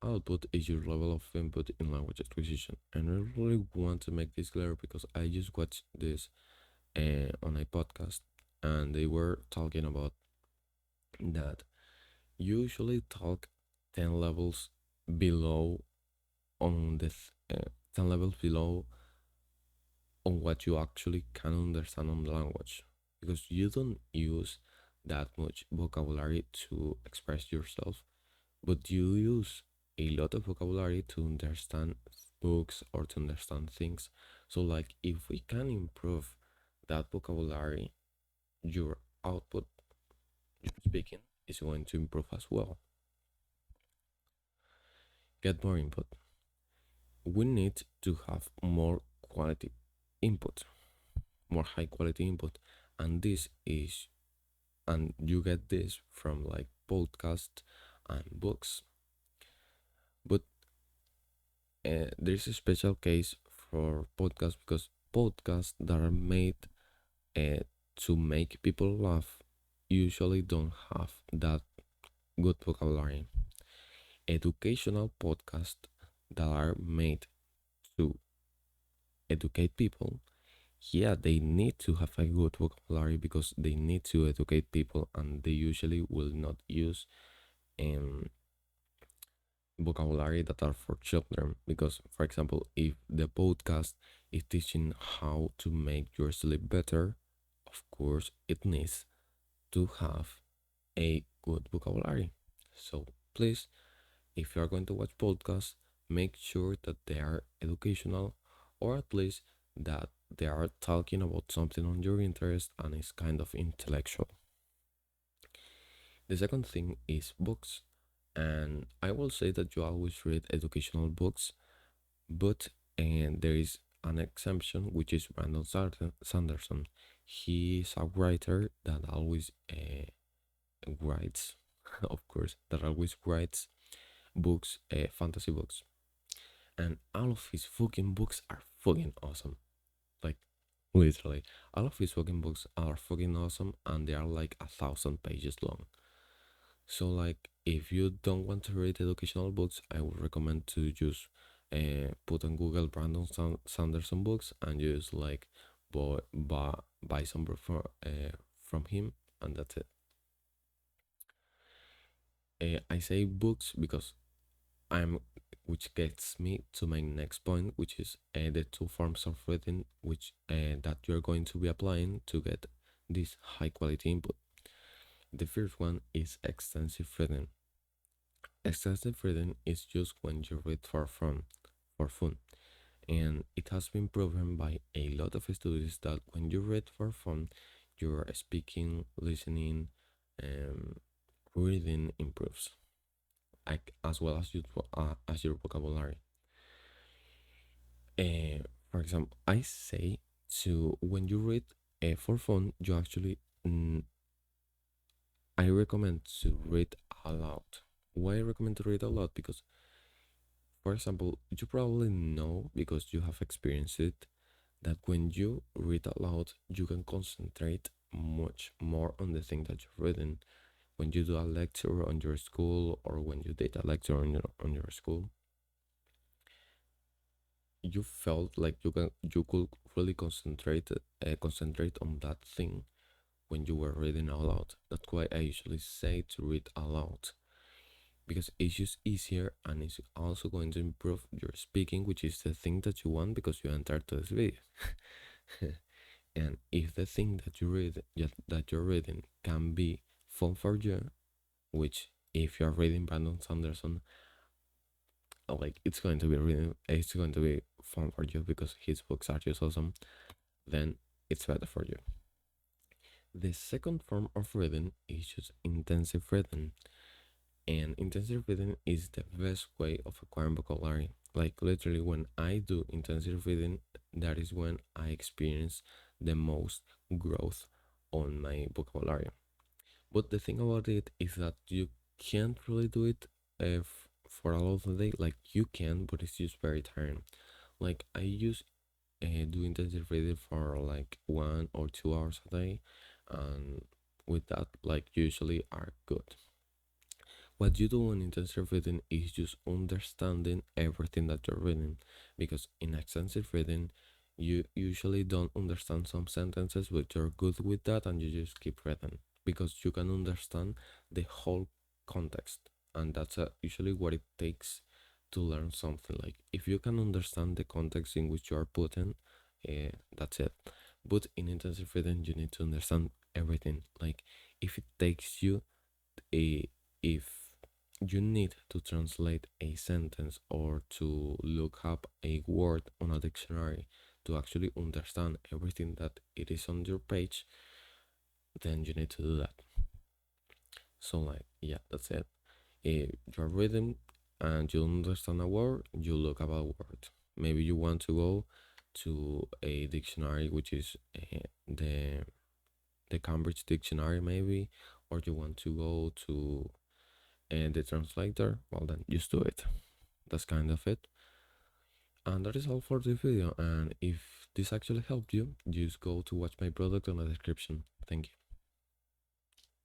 output is your level of input in language acquisition. And I really want to make this clear because I just watched this on a podcast, and they were talking about that you usually talk 10 levels below on the 10 levels below on what you actually can understand on the language, because you don't use that much vocabulary to express yourself, but you use a lot of vocabulary to understand books or to understand things. So like if we can improve that vocabulary, your output, your speaking, is going to improve as well. Get more input. We need to have more quality input, more high quality input, and this is and you get this from like podcasts and books. But there's a special case for podcasts because podcasts that are made uh, to make people laugh usually don't have that good vocabulary. Educational podcasts that are made to educate people, yeah, they need to have a good vocabulary because they need to educate people, and they usually will not use um, vocabulary that are for children. Because, for example, if the podcast is teaching how to make your sleep better, of course, it needs to have a good vocabulary. So, please, if you are going to watch podcasts, make sure that they are educational, or at least that they are talking about something on your interest and is kind of intellectual. The second thing is books. And I will say that you always read educational books, but and there is an exemption, which is Brandon Sanderson. He is a writer that always writes, of course, that always writes books, fantasy books, and all of his fucking books are fucking awesome. Like literally, all of his fucking books are fucking awesome, and they are like 1,000 pages long. So like, if you don't want to read educational books, I would recommend to just put on Google Brandon Sanderson books and just like buy some book from him, and that's it. I say books because I'm, which gets me to my next point, which is the two forms of reading which that you're going to be applying to get this high quality input. The first one is extensive reading. Extensive reading is just when you read for fun, and it has been proven by a lot of studies that when you read for fun, your speaking, listening, um, reading improves, like as well as your vocabulary. For example, I say to when you read for fun, you actually I recommend to read aloud. Why I recommend to read aloud? Because, for example, you probably know because you have experienced it that when you read aloud, you can concentrate much more on the thing that you're reading. When you do a lecture on your school, or when you did a lecture on your school, you felt like you could really concentrate on that thing when you were reading aloud. That's why I usually say to read aloud, because it's just easier, and it's also going to improve your speaking, which is the thing that you want because you entered to this video. And if the thing that you read that you're reading can be fun for you, which if you're reading Brandon Sanderson, like it's going to be fun for you because his books are just awesome, then it's better for you. The second form of reading is just intensive reading. And intensive reading is the best way of acquiring vocabulary. Like literally, when I do intensive reading, that is when I experience the most growth on my vocabulary. But the thing about it is that you can't really do it for a lot of the day. Like you can, but it's just very tiring. Like I use do intensive reading for like 1 or 2 hours a day, and with that, like usually are good. What you do in intensive reading is just understanding everything that you're reading, because in extensive reading you usually don't understand some sentences, but you're good with that and you just keep reading because you can understand the whole context. And that's usually what it takes to learn something. Like if you can understand the context in which you are putting, that's it. But in intensive reading you need to understand everything. Like if it takes you a if you need to translate a sentence or to look up a word on a dictionary to actually understand everything that it is on your page, then you need to do that. So, like, yeah, that's it. If you're reading and you understand a word, you look up a word. Maybe you want to go to a dictionary, which is the Cambridge Dictionary, maybe, or you want to go to the translator. Well, then just do it. That's kind of it. And that is all for the video. And if this actually helped you, just go to watch my product on the description. Thank you.